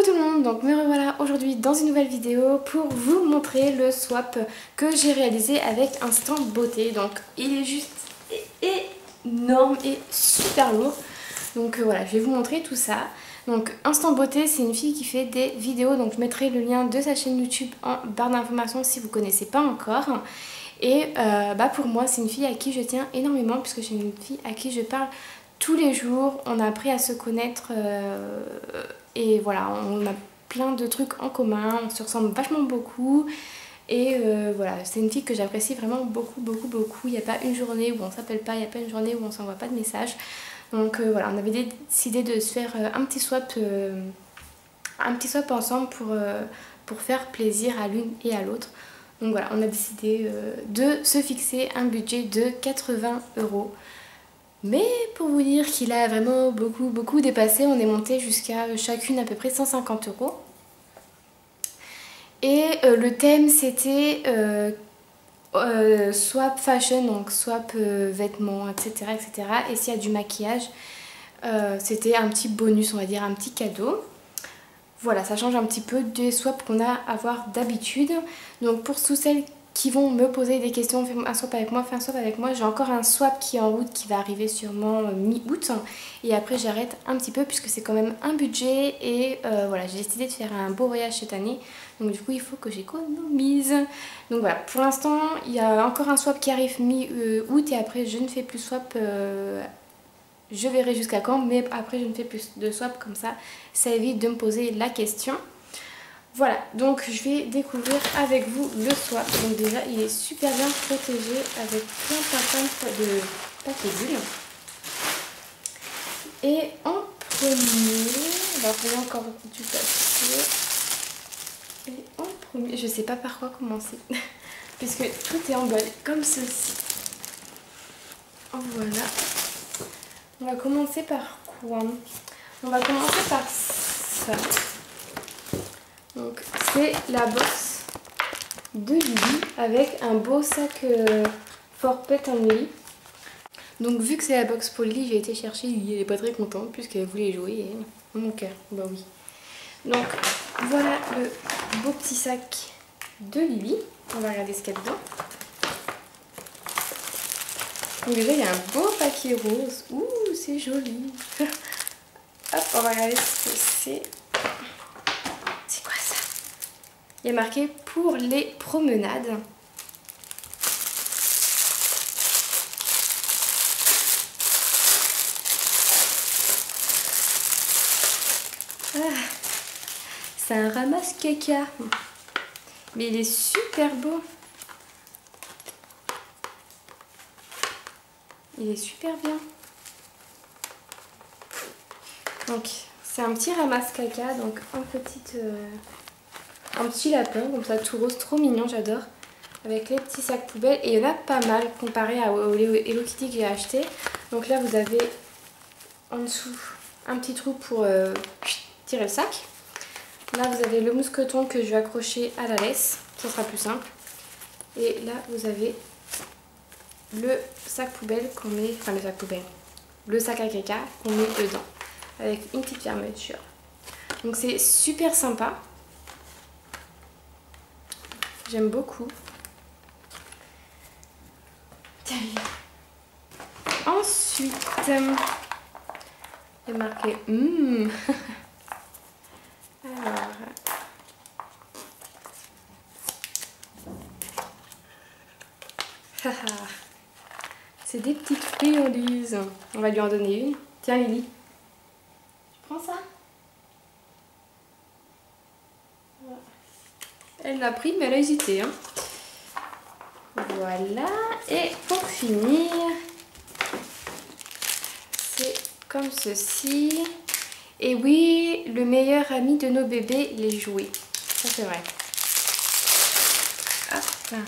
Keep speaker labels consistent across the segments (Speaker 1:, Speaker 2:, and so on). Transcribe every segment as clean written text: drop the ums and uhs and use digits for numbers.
Speaker 1: Coucou tout le monde, donc me revoilà aujourd'hui dans une nouvelle vidéo pour vous montrer le swap que j'ai réalisé avec Instant Beauté. Donc il est juste énorme et super lourd. Donc voilà, je vais vous montrer tout ça. Donc Instant Beauté, c'est une fille qui fait des vidéos, donc je mettrai le lien de sa chaîne YouTube en barre d'informations si vous ne connaissez pas encore. Et pour moi, c'est une fille à qui je tiens énormément puisque c'est une fille à qui je parle tous les jours. On a appris à se connaître et voilà, on a plein de trucs en commun, on se ressemble vachement beaucoup. Et voilà, c'est une fille que j'apprécie vraiment beaucoup. Il n'y a pas une journée où on s'appelle pas, il n'y a pas une journée où on s'envoie pas de messages. Donc voilà, on avait décidé de se faire un petit swap ensemble pour faire plaisir à l'une et à l'autre. Donc voilà, on a décidé de se fixer un budget de 80 €. Mais pour vous dire qu'il a vraiment beaucoup dépassé, on est monté jusqu'à chacune à peu près 150 €. Et le thème c'était swap fashion, donc swap vêtements, etc. Et s'il y a du maquillage, c'était un petit bonus, on va dire, un petit cadeau. Voilà, ça change un petit peu des swaps qu'on a à avoir d'habitude. Donc pour toutes celles qui vont me poser des questions, fais un swap avec moi, fais un swap avec moi. J'ai encore un swap qui est en route, qui va arriver sûrement mi-août. Et après j'arrête un petit peu puisque c'est quand même un budget. Et voilà, j'ai décidé de faire un beau voyage cette année. Donc du coup il faut que j'économise. Donc voilà, pour l'instant il y a encore un swap qui arrive mi-août. Et après je ne fais plus swap. Je verrai jusqu'à quand, mais après je ne fais plus de swap, comme ça évite de me poser la question. Voilà, donc je vais découvrir avec vous le swap. Donc déjà il est super bien protégé avec plein de papier bulle. Et en premier, on va prendre encore du papier. Et en premier, je sais pas par quoi commencer, puisque tout est emballé comme ceci. Voilà. On va commencer par quoi? On va commencer par ça. Donc c'est la box de Lily avec un beau sac for pet only. Donc vu que c'est la box pour Lily, j'ai été chercher Lily, elle n'est pas très contente puisqu'elle voulait jouer et mon cœur, bah oui. Donc voilà le beau petit sac de Lily. On va regarder ce qu'il y a dedans. Donc déjà il y a un beau papier rose. Ouh, c'est joli. Hop, on va regarder ce que c'est. C'est quoi ça? Il y a marqué pour les promenades. Ah, c'est un ramasse-caca. Mais il est super beau. Il est super bien. Donc c'est un petit ramasse-caca, donc un petit lapin comme ça tout rose, trop mignon, j'adore. Avec les petits sacs poubelles et il y en a pas mal comparé au Hello Kitty que j'ai acheté. Donc là vous avez en dessous un petit trou pour tirer le sac. Là vous avez le mousqueton que je vais accrocher à la laisse, ça sera plus simple. Et là vous avez le sac poubelle qu'on met, enfin le sac à caca qu'on met dedans avec une petite fermeture. Donc c'est super sympa, j'aime beaucoup. Ensuite il y a marqué alors c'est des petites friandises. On va lui en donner une. Tiens Lily, tu prends ça? Elle l'a pris mais elle a hésité. Hein. Voilà. Et pour finir, c'est comme ceci. Et oui, le meilleur ami de nos bébés, les jouets. Ça c'est vrai. Hop.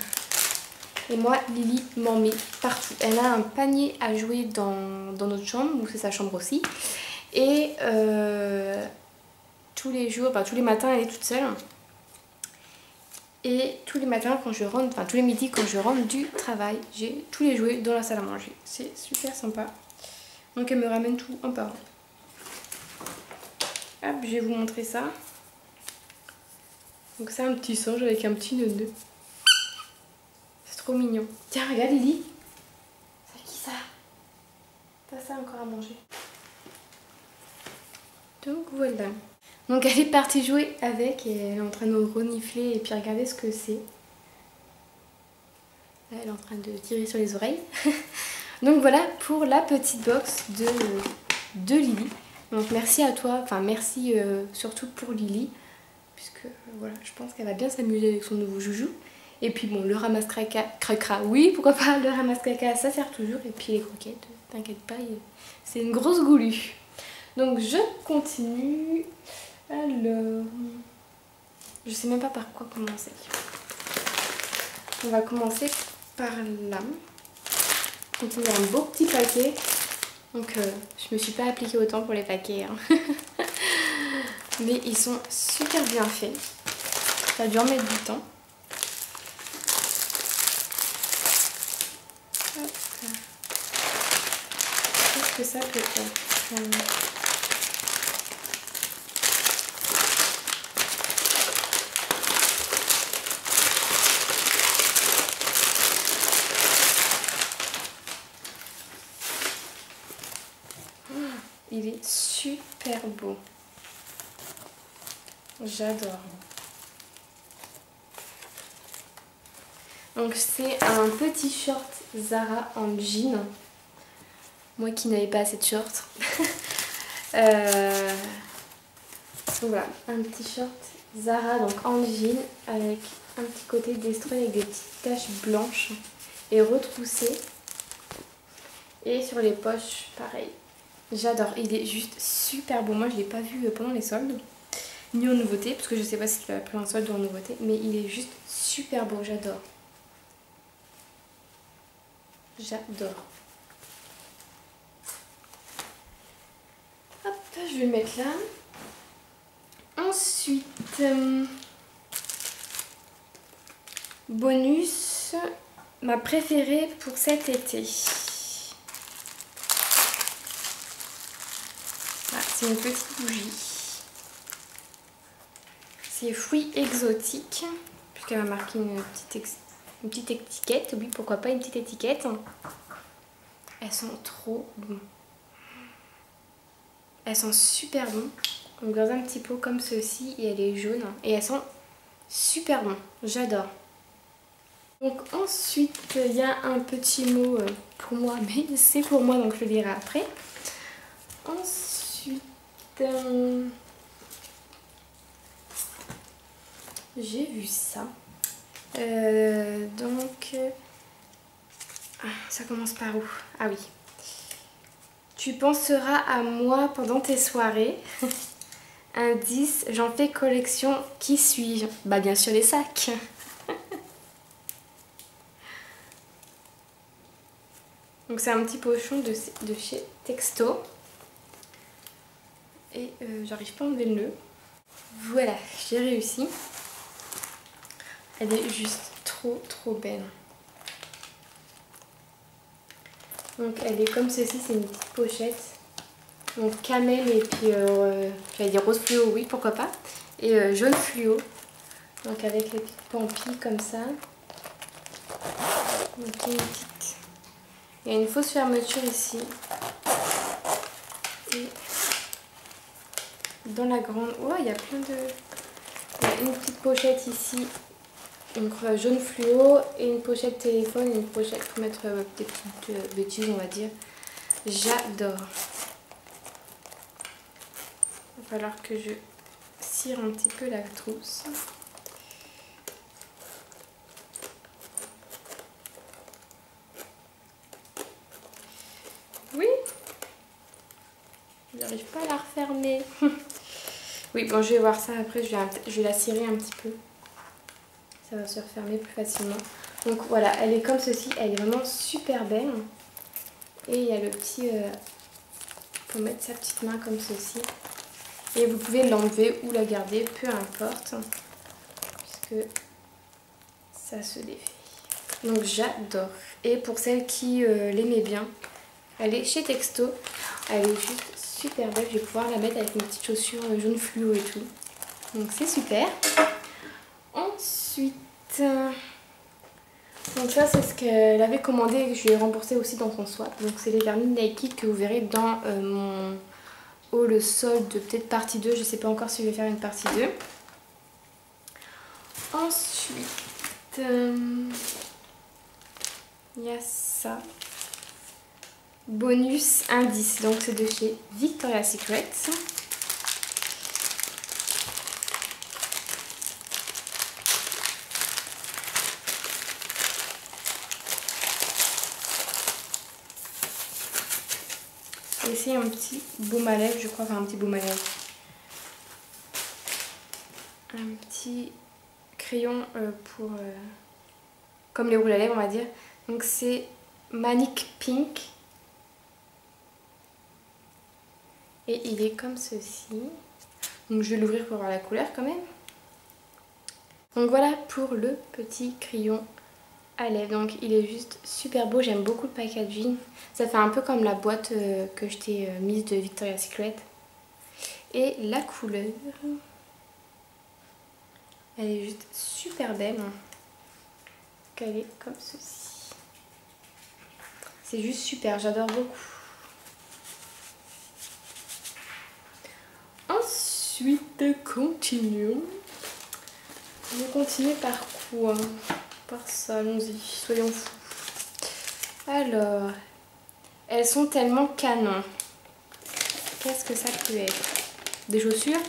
Speaker 1: Et moi, Lily m'en met partout. Elle a un panier à jouer dans notre chambre, où c'est sa chambre aussi. Et tous les jours, tous les matins, elle est toute seule. Et tous les matins, quand je rentre, enfin tous les midis, quand je rentre du travail, j'ai tous les jouets dans la salle à manger. C'est super sympa. Donc elle me ramène tout un par un. Hop, je vais vous montrer ça. Donc c'est un petit singe avec un petit nœud. C'est trop mignon. Tiens, regarde Lily. C'est qui ça? T'as ça encore à manger. Donc voilà. Donc elle est partie jouer avec et elle est en train de renifler et puis regarder ce que c'est. Là elle est en train de tirer sur les oreilles. Donc voilà pour la petite box de Lily. Donc merci à toi, enfin merci surtout pour Lily. Puisque voilà, je pense qu'elle va bien s'amuser avec son nouveau joujou. Et puis bon, le ramasse-cracra, oui pourquoi pas, le ramasse-caca ça sert toujours. Et puis les croquettes, t'inquiète pas, c'est une grosse goulue. Donc je continue. Alors, je sais même pas par quoi commencer. On va commencer par là. Donc il y a un beau petit paquet. Donc je me suis pas appliquée autant pour les paquets. Hein. Mais ils sont super bien faits. Ça a dû en mettre du temps. Qu'est-ce que ça peut être? Il est super beau. J'adore. Donc c'est un petit short Zara en jean. Moi qui n'avais pas assez de shorts. Donc voilà, un petit short Zara donc en jean avec un petit côté destroy avec des petites taches blanches et retroussées. Et sur les poches, pareil. J'adore, il est juste super beau. Moi je ne l'ai pas vu pendant les soldes, ni en nouveauté, parce que je ne sais pas si tu l'as pris en solde ou en nouveauté, mais il est juste super beau, j'adore. J'adore. Hop, je vais le mettre là. Ensuite, bonus, ma préférée pour cet été. C'est une petite bougie. C'est fruits exotiques, puisqu'elle m'a marqué une petite étiquette. Oui, pourquoi pas une petite étiquette. Elles sont trop bonnes. Elles sont super bonnes. Donc dans un petit pot comme ceci, et elle est jaune. Et elles sont super bonnes. J'adore. Donc ensuite, il y a un petit mot pour moi, mais c'est pour moi, donc je le lirai après. Ensuite, j'ai vu ça. Ça commence par où? Ah oui. Tu penseras à moi pendant tes soirées. Indice, j'en fais collection. Qui suis-je? Bah bien sûr les sacs. Donc c'est un petit pochon de chez Texto. Et j'arrive pas à enlever le nœud. Voilà, j'ai réussi. Elle est juste trop belle. Donc elle est comme ceci, c'est une petite pochette. Donc camel et puis j'allais dire rose fluo, oui pourquoi pas. Et jaune fluo. Donc avec les petites pampilles comme ça. Donc il y a une fausse fermeture ici. Et dans la grande... Oh, il y a plein de... Il y a une petite pochette ici. Donc jaune fluo et une pochette téléphone et une pochette pour mettre des petites bêtises on va dire. J'adore. Il va falloir que je cire un petit peu la trousse. Oui. Je n'arrive pas à la refermer. Oui bon je vais voir ça après, je vais la cirer un petit peu. Ça va se refermer plus facilement. Donc voilà, elle est comme ceci, elle est vraiment super belle. Et il y a le petit... pour mettre sa petite main comme ceci. Et vous pouvez l'enlever ou la garder, peu importe. Puisque ça se défait. Donc j'adore. Et pour celle qui l'aimait bien, elle est chez Texto. Elle est juste super belle. Je vais pouvoir la mettre avec mes petites chaussures jaune fluo et tout. Donc c'est super. Ensuite, donc ça c'est ce qu'elle avait commandé et que je lui ai remboursé aussi dans son swap. Donc c'est les vernis Nike que vous verrez dans mon haul solde, peut-être partie 2. Je sais pas encore si je vais faire une partie 2. Ensuite, il y a ça. Bonus indice, donc c'est de chez Victoria's Secret. Et c'est un petit baume à lèvres, je crois, enfin un petit baume à lèvres. Un petit crayon pour... comme les rouges à lèvres, on va dire. Donc c'est Manic Pink. Et il est comme ceci. Donc je vais l'ouvrir pour voir la couleur quand même. Donc voilà pour le petit crayon à lèvres. Donc il est juste super beau, j'aime beaucoup le packaging. Ça fait un peu comme la boîte que je t'ai mise de Victoria's Secret. Et la couleur, elle est juste super belle. Donc elle est comme ceci. C'est juste super, j'adore beaucoup. Ensuite, continuons. On va continuer par quoi? Par ça, allons-y, soyons fous. Alors, elles sont tellement canon. Qu'est-ce que ça peut être? Des chaussures?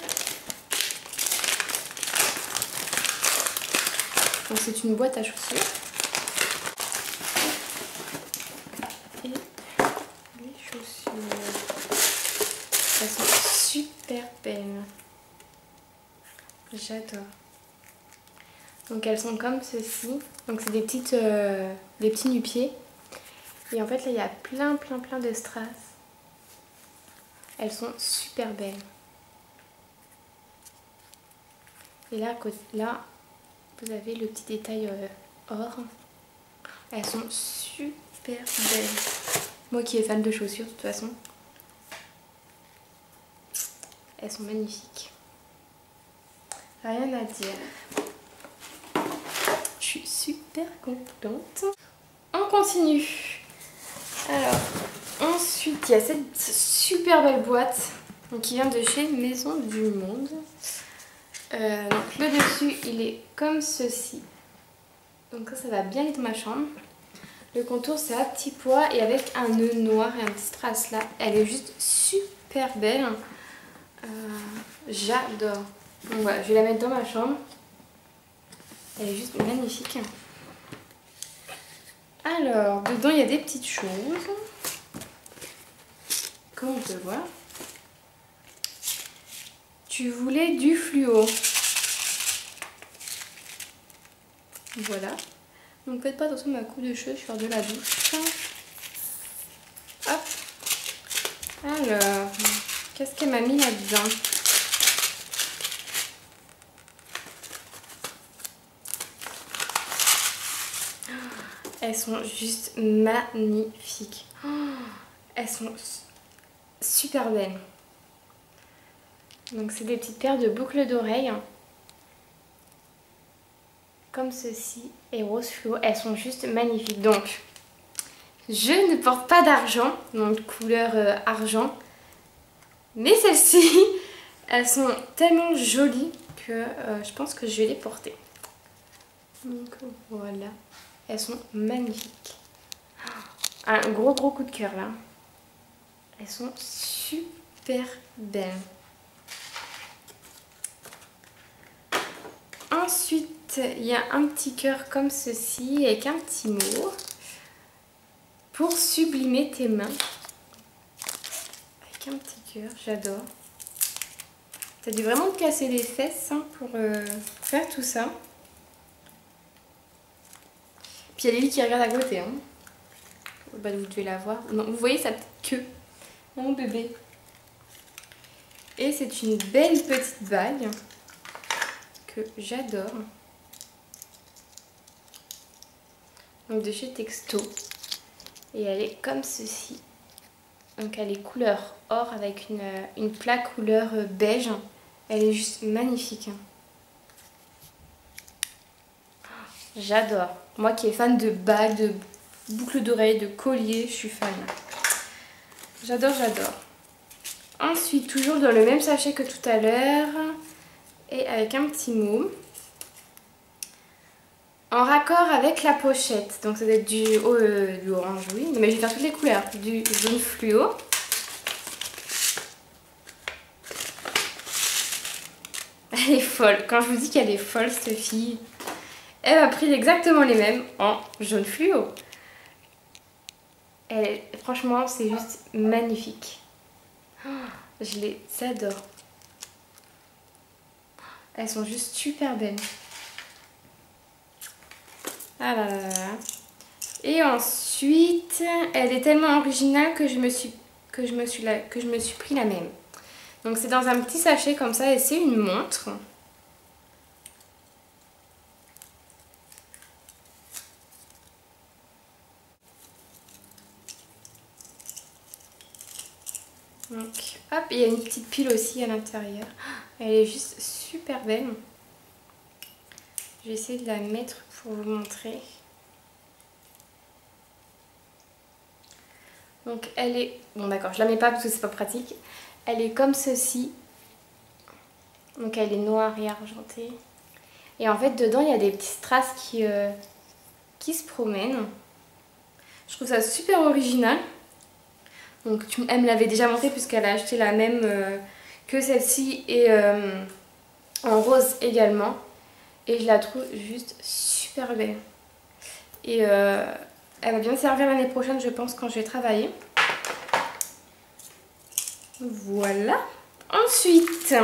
Speaker 1: Donc c'est une boîte à chaussures. Et les chaussures. Elles sont super belles. J'adore. Donc elles sont comme ceci. Donc c'est des petits nu-pieds. Et en fait là il y a plein de strass. Elles sont super belles. Et là, vous avez le petit détail or. Elles sont super belles. Moi qui est fan de chaussures de toute façon. Elles sont magnifiques. Rien à dire. Je suis super contente. On continue. Alors, ensuite, il y a cette super belle boîte qui vient de chez Maison du Monde. Donc le dessus, il est comme ceci. Donc ça va bien être dans ma chambre. Le contour, c'est à petit pois et avec un nœud noir et un petit strass là. Elle est juste super belle. J'adore. Donc voilà, je vais la mettre dans ma chambre. Elle est juste magnifique. Alors, dedans, il y a des petites choses. Comme on peut voir. Tu voulais du fluo. Voilà. Donc faites pas attention à ma coupe de cheveux, je sors de la douche. Hop. Alors, qu'est-ce qu'elle m'a mis là-dedans? Elles sont juste magnifiques. Elles sont super belles. Donc c'est des petites paires de boucles d'oreilles. Comme ceci. Et rose fluo. Elles sont juste magnifiques. Donc, je ne porte pas d'argent. Donc couleur argent. Mais celles-ci, elles sont tellement jolies que je pense que je vais les porter. Donc voilà. Elles sont magnifiques. Un gros coup de cœur là. Elles sont super belles. Ensuite, il y a un petit cœur comme ceci avec un petit mot. Pour sublimer tes mains. Avec un petit cœur, j'adore. T'as dû vraiment te casser les fesses hein, pour faire tout ça. Puis il y a Lily qui regarde à côté. Hein. Bah, vous devez la voir. Non, vous voyez sa petite queue. Mon bébé. Et c'est une belle petite bague que j'adore. Donc de chez Texto. Et elle est comme ceci. Donc elle est couleur or avec une plaque couleur beige. Elle est juste magnifique. J'adore. Moi qui est fan de bagues, de boucles d'oreilles, de colliers, je suis fan. J'adore, j'adore. Ensuite, toujours dans le même sachet que tout à l'heure, et avec un petit mot. En raccord avec la pochette. Donc ça doit être du orange, oui. Mais je vais faire toutes les couleurs. Du jaune fluo. Elle est folle. Quand je vous dis qu'elle est folle, cette fille, elle m'a pris exactement les mêmes en jaune fluo. Franchement, c'est juste magnifique. Oh, je les adore. Elles sont juste super belles. Ah là là là. Et ensuite, elle est tellement originale que je me suis pris la même. Donc c'est dans un petit sachet comme ça et c'est une montre. Donc hop, il y a une petite pile aussi à l'intérieur. Elle est juste super belle. Je vais essayer de la mettre pour vous montrer. Donc elle est... Bon d'accord, je la mets pas parce que c'est pas pratique. Elle est comme ceci. Donc elle est noire et argentée. Et en fait dedans il y a des petits strass qui se promènent. Je trouve ça super original. Donc elle me l'avait déjà montré puisqu'elle a acheté la même que celle-ci et en rose également. Et je la trouve juste super belle. Et elle va bien me servir l'année prochaine je pense quand je vais travailler. Voilà. Ensuite,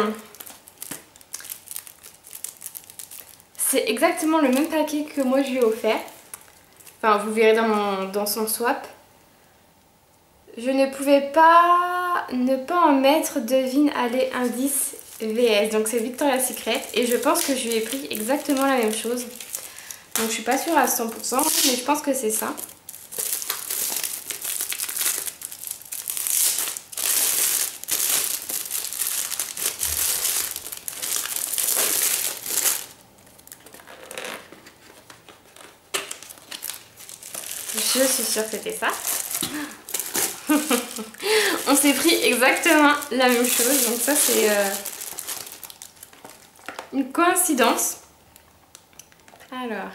Speaker 1: c'est exactement le même paquet que moi je lui ai offert. Enfin vous verrez dans son swap. Je ne pouvais pas ne pas en mettre, devine, allez, indice VS. Donc c'est Victoria's Secret et je pense que je lui ai pris exactement la même chose. Donc je suis pas sûre à 100% mais je pense que c'est ça. Je suis sûre que c'était ça. On s'est pris exactement la même chose. Donc ça c'est une coïncidence. Alors.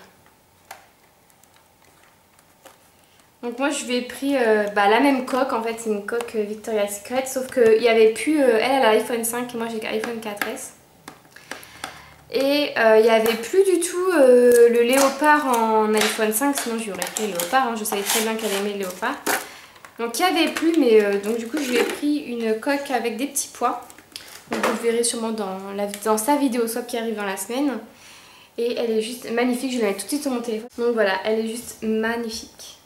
Speaker 1: Donc moi je lui ai pris la même coque. En fait c'est une coque Victoria's Secret. Sauf qu'il n'y avait plus... elle a l'iPhone 5 et moi j'ai l'iPhone 4S. Et il n'y avait plus du tout le léopard en iPhone 5, sinon j'aurais pris le léopard, hein. Je savais très bien qu'elle aimait le léopard. Donc il n'y avait plus, mais donc du coup je lui ai pris une coque avec des petits pois. Donc vous le verrez sûrement dans sa vidéo swap qui arrive dans la semaine. Et elle est juste magnifique, je vais la mettre tout de suite sur mon téléphone. Donc voilà, elle est juste magnifique.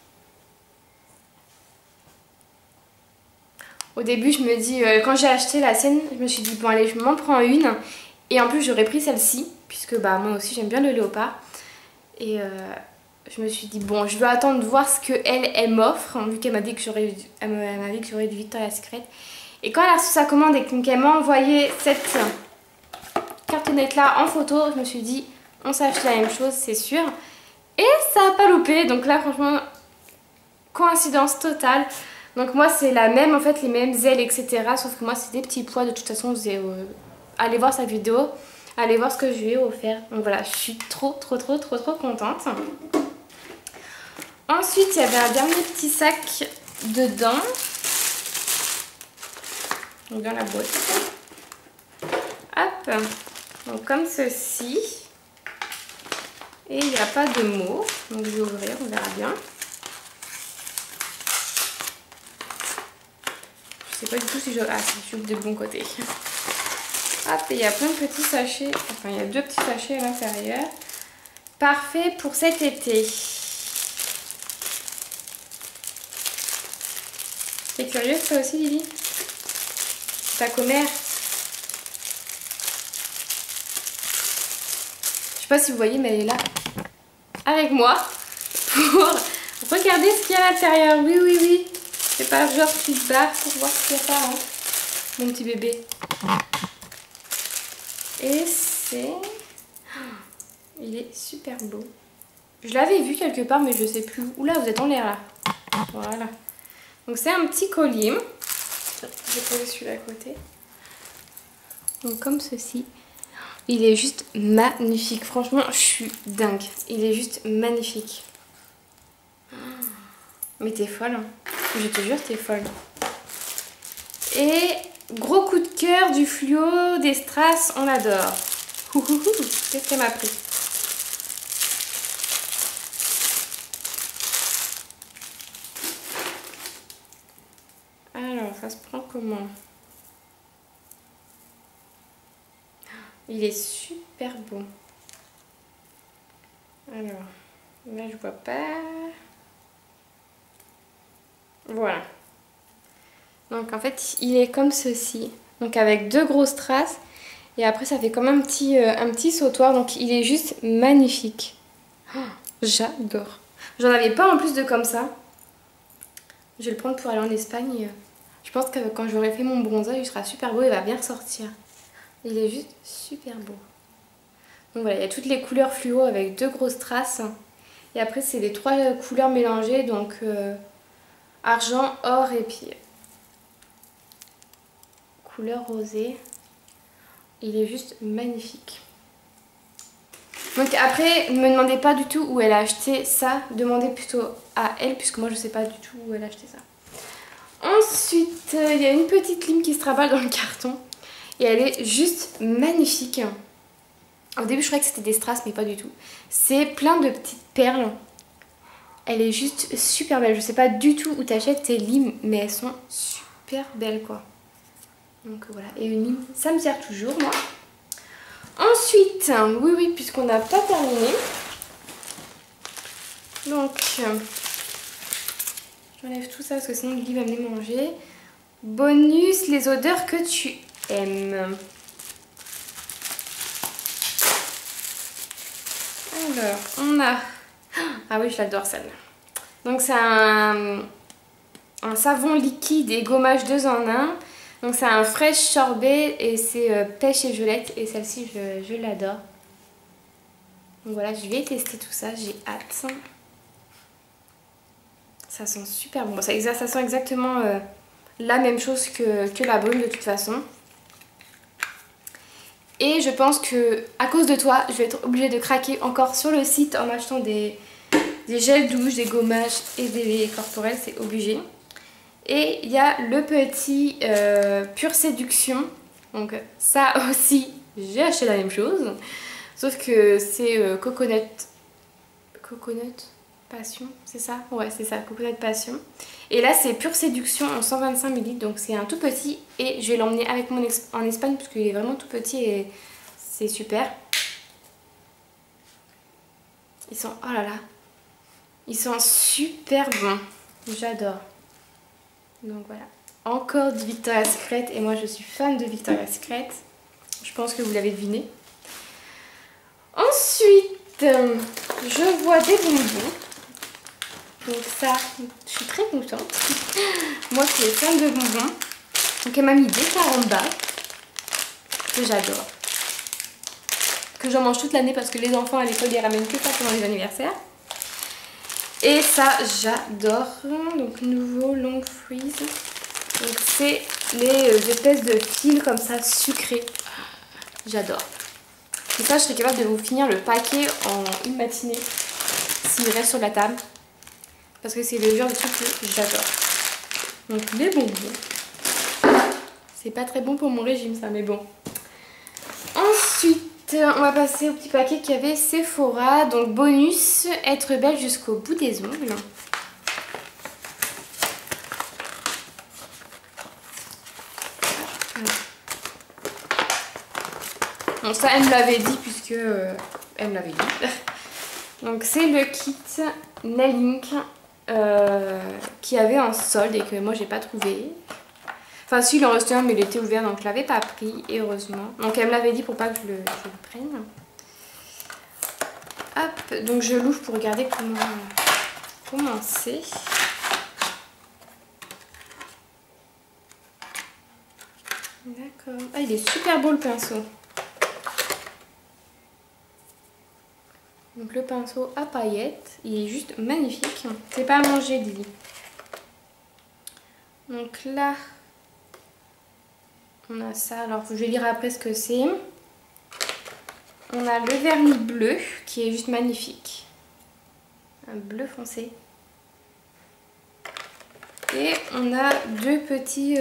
Speaker 1: Au début je me dis, quand j'ai acheté la sienne, je me suis dit bon allez je m'en prends une. Et en plus j'aurais pris celle-ci, puisque moi aussi j'aime bien le léopard. Et je me suis dit bon je vais attendre de voir ce qu'elle m'offre, vu qu'elle m'a dit que j'aurais du Victoria's Secret. Et quand elle a reçu sa commande et qu'elle m'a envoyé cette cartonnette là en photo, je me suis dit on s'achète la même chose c'est sûr. Et ça n'a pas loupé, donc là franchement coïncidence totale. Donc moi c'est la même en fait, les mêmes ailes etc. Sauf que moi c'est des petits pois, de toute façon allez voir sa vidéo, allez voir ce que je lui ai offert. Donc voilà, je suis trop contente. Ensuite, il y avait un dernier petit sac dedans. Donc dans la boîte. Hop. Donc comme ceci. Et il n'y a pas de mots. Donc je vais ouvrir, on verra bien. Je sais pas du tout si je... Ah, si je ouvre de bon côté. Hop, et il y a plein de petits sachets, enfin il y a 2 petits sachets à l'intérieur. Parfait pour cet été. T'es curieuse toi aussi Lily? Ta commère? Je sais pas si vous voyez mais elle est là avec moi pour regarder ce qu'il y a à l'intérieur. Oui. C'est pas genre tu te barres pour voir ce qu'il y a pas, hein, mon petit bébé. Et c'est... Il est super beau. Je l'avais vu quelque part mais je sais plus. Oula, vous êtes en l'air là. Voilà. Donc c'est un petit collier. Tiens, je vais poser celui-là à côté. Donc comme ceci. Il est juste magnifique. Franchement, je suis dingue. Il est juste magnifique. Mais t'es folle. Hein. Je te jure, t'es folle. Et gros coup de cœur du fluo, des strass, on adore. Qu'est-ce qu'elle m'a pris? Alors, ça se prend comment? Il est super beau. Alors, là je vois pas. Voilà. Donc en fait, il est comme ceci. Donc avec deux grosses strass. Et après, ça fait comme un petit sautoir. Donc il est juste magnifique. Oh, j'adore. J'en avais pas en plus de comme ça. Je vais le prendre pour aller en Espagne. Je pense que quand j'aurai fait mon bronzage, il sera super beau. Il va bien ressortir. Il est juste super beau. Donc voilà, il y a toutes les couleurs fluo avec deux grosses traces. Et après, c'est les trois couleurs mélangées. Donc argent, or et puis couleur rosée. Il est juste magnifique. Donc après, ne me demandez pas du tout où elle a acheté ça. Demandez plutôt à elle, puisque moi je sais pas du tout où elle a acheté ça. Ensuite, il y a une petite lime qui se travaille dans le carton. Et elle est juste magnifique. Au début, je croyais que c'était des strass, mais pas du tout. C'est plein de petites perles. Elle est juste super belle. Je sais pas du tout où t'achètes tes limes, mais elles sont super belles, quoi. Donc voilà, et une lime, ça me sert toujours, moi. Ensuite, oui, puisqu'on n'a pas terminé. Donc, j'enlève tout ça parce que sinon Lily va venir manger. Bonus, les odeurs que tu aimes. Alors, on a... Ah oui, je l'adore celle-là. Donc c'est un savon liquide et gommage 2 en 1. Donc c'est un fraîche sorbet et c'est pêche et violette. Et celle-ci, je l'adore. Donc voilà, je vais tester tout ça, j'ai hâte. Ça sent super bon. Ça sent exactement la même chose que la brume de toute façon. Et je pense que à cause de toi, je vais être obligée de craquer encore sur le site en achetant des gels douche, des gommages et des corporels, c'est obligé. Et il y a le petit Pure Séduction. Donc ça aussi, j'ai acheté la même chose. Sauf que c'est Coconut Passion, c'est ça? Ouais, c'est ça, Coconut Passion. Et là, c'est Pure Séduction en 125 ml, donc c'est un tout petit. Et je vais l'emmener avec moi en Espagne parce qu'il est vraiment tout petit et c'est super. Ils sont, oh là là, ils sont super bons. J'adore. Donc voilà. Encore du Victoria's Secret et moi je suis fan de Victoria's Secret. Je pense que vous l'avez deviné. Ensuite, je vois des bonbons. Donc ça, je suis très contente. Moi qui est fan de bonbons. Donc elle m'a mis des carambas que j'adore. Que j'en mange toute l'année parce que les enfants à l'école ils ramènent que ça pendant les anniversaires. Et ça j'adore. Donc nouveau long freeze. Donc c'est les espèces de fils comme ça sucrés. J'adore. Et ça je serais capable de vous finir le paquet en une matinée s'il reste sur la table. Parce que c'est le genre de truc que j'adore. Donc les bonbons. C'est pas très bon pour mon régime ça, mais bon. Ensuite, on va passer au petit paquet qu'il y avait Sephora. Donc bonus, être belle jusqu'au bout des ongles. Donc ça, elle me l'avait dit puisque... elle me l'avait dit. Donc c'est le kit Nailink qui avait en solde et que moi j'ai pas trouvé. Enfin si, il en restait un mais il était ouvert donc je l'avais pas pris et heureusement. Donc elle me l'avait dit pour pas que je le prenne. Hop, donc je l'ouvre pour regarder comment c'est. D'accord. Ah, il est super beau le pinceau. Donc le pinceau à paillettes, il est juste magnifique. C'est pas à manger, Lily. Donc là, on a ça. Alors je vais lire après ce que c'est. On a le vernis bleu qui est juste magnifique. Un bleu foncé. Et on a des petites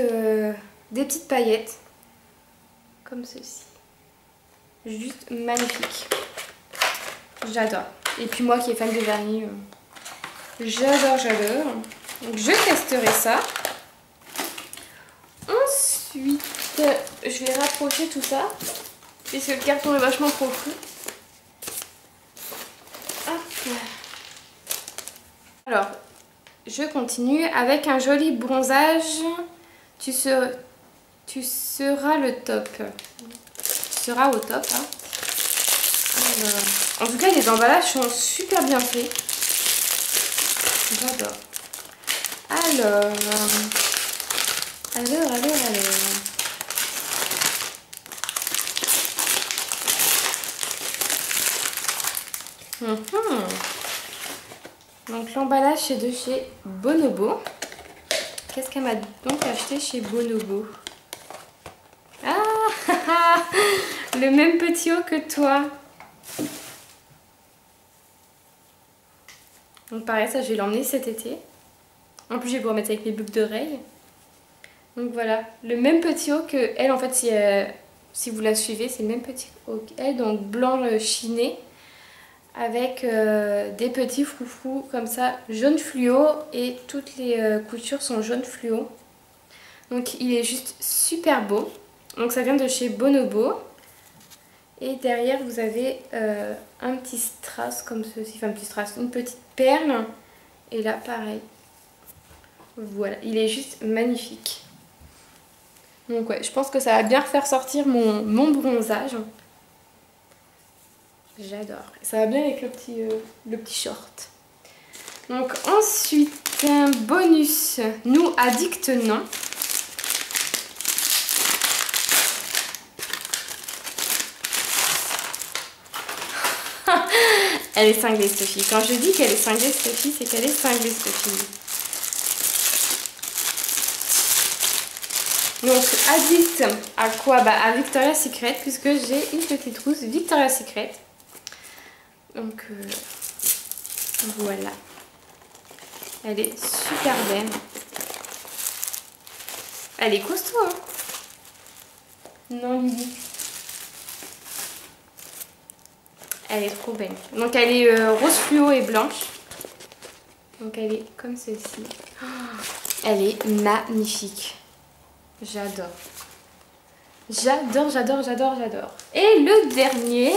Speaker 1: paillettes. Comme ceci. Juste magnifique. J'adore. Et puis moi qui est fan de vernis, j'adore, j'adore. Donc je testerai ça. Ensuite, je vais rapprocher tout ça. Puisque le carton est vachement profond. Hop. Alors, je continue avec un joli bronzage. Tu seras le top. Tu seras au top. Hein. Alors, en tout cas, les emballages sont super bien faits. J'adore. Alors. Donc l'emballage c'est de chez Bonobo. Qu'est-ce qu'elle m'a donc acheté chez Bonobo? Ah, le même petit haut que toi. Donc pareil, ça je vais l'emmener cet été. En plus je vais pouvoir mettre avec mes boucles d'oreilles. Donc voilà, le même petit haut que elle en fait si vous la suivez, c'est le même petit haut qu'elle, donc blanc chiné. Avec des petits froufrous comme ça, jaune fluo, et toutes les coutures sont jaune fluo. Donc il est juste super beau. Donc ça vient de chez Bonobo. Et derrière vous avez un petit strass comme ceci, enfin un petit strass, une petite perle. Et là pareil. Voilà, il est juste magnifique. Donc ouais, je pense que ça va bien faire sortir mon bronzage. J'adore. Ça va bien avec le petit short. Donc ensuite, un bonus. Nous, addicts, non. Elle est cinglée, cette fille. Quand je dis qu'elle est cinglée, cette fille, c'est qu'elle est cinglée, cette fille. Donc, addict à quoi? Bah, à Victoria's Secret, puisque j'ai une petite trousse Victoria's Secret. Donc voilà, elle est super belle, elle est costaud hein. Non Lily, elle est trop belle. Donc elle est rose fluo et blanche, donc elle est comme ceci. Oh, elle est magnifique, j'adore, j'adore, j'adore, j'adore, j'adore. Et le dernier,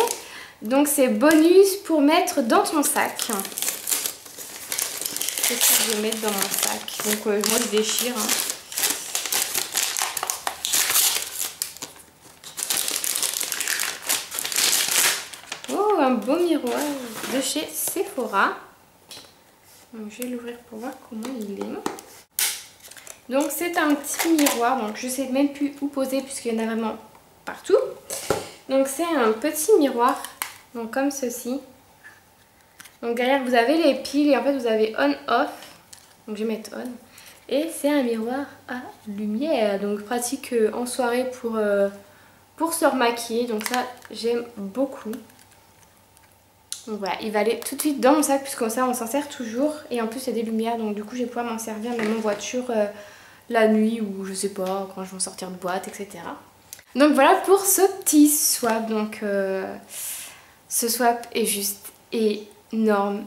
Speaker 1: donc c'est bonus pour mettre dans ton sac. Qu'est-ce que je vais mettre dans mon sac? Donc moi je déchire. Hein. Oh, un beau miroir de chez Sephora. Donc je vais l'ouvrir pour voir comment il est. Donc c'est un petit miroir, donc je sais même plus où poser puisqu'il y en a vraiment partout. Donc c'est un petit miroir. Donc comme ceci. Donc derrière vous avez les piles et en fait vous avez on off. Donc je vais mettre on. Et c'est un miroir à lumière. Donc pratique en soirée pour se remaquiller. Donc ça j'aime beaucoup. Donc voilà, il va aller tout de suite dans mon sac puisque comme ça on s'en sert toujours. Et en plus il y a des lumières donc du coup je vais pouvoir m'en servir même en voiture la nuit ou je sais pas quand je vais sortir de boîte, etc. Donc voilà pour ce petit swap. Donc ce swap est juste énorme.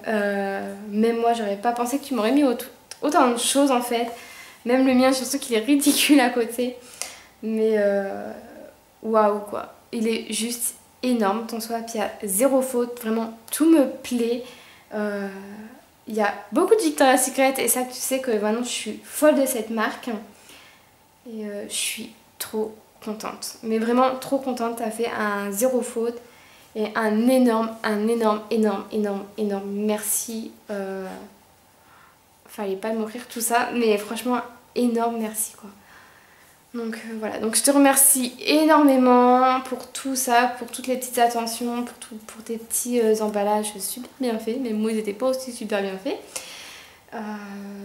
Speaker 1: Même moi, j'aurais pas pensé que tu m'aurais mis autant de choses en fait. Même le mien, je pense qu'il est ridicule à côté. Mais waouh quoi. Il est juste énorme ton swap. Il y a zéro faute. Vraiment, tout me plaît. Il y a beaucoup de Victoria's Secret et ça, tu sais que maintenant je suis folle de cette marque. Et je suis trop contente. Mais vraiment trop contente. T'as fait un zéro faute. Et un énorme merci. Fallait pas m'offrir tout ça, mais franchement, énorme merci quoi. Donc voilà, donc je te remercie énormément pour tout ça, pour toutes les petites attentions, pour tes petits emballages super bien faits. Mes mots n'étaient pas aussi super bien faits.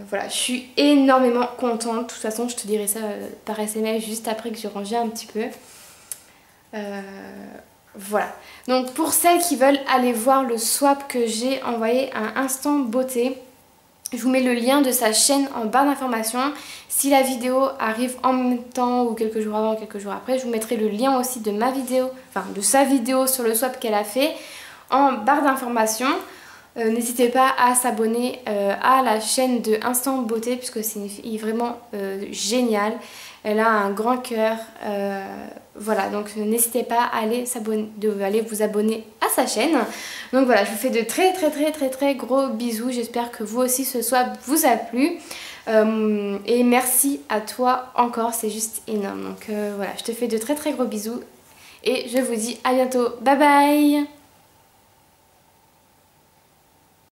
Speaker 1: Voilà, je suis énormément contente. De toute façon, je te dirai ça par SMS juste après que j'ai rangé un petit peu. Voilà. Donc pour celles qui veulent aller voir le swap que j'ai envoyé à Instant Beauté, je vous mets le lien de sa chaîne en barre d'informations. Si la vidéo arrive en même temps ou quelques jours avant ou quelques jours après, je vous mettrai le lien aussi de ma vidéo, enfin de sa vidéo sur le swap qu'elle a fait en barre d'informations. N'hésitez pas à s'abonner à la chaîne de Instant Beauté puisque c'est une fille vraiment géniale. Elle a un grand cœur. Voilà, donc n'hésitez pas à aller vous abonner à sa chaîne. Donc voilà, je vous fais de très gros bisous. J'espère que vous aussi ce swap vous a plu. Et merci à toi encore, c'est juste énorme. Donc voilà, je te fais de très gros bisous. Et je vous dis à bientôt. Bye bye!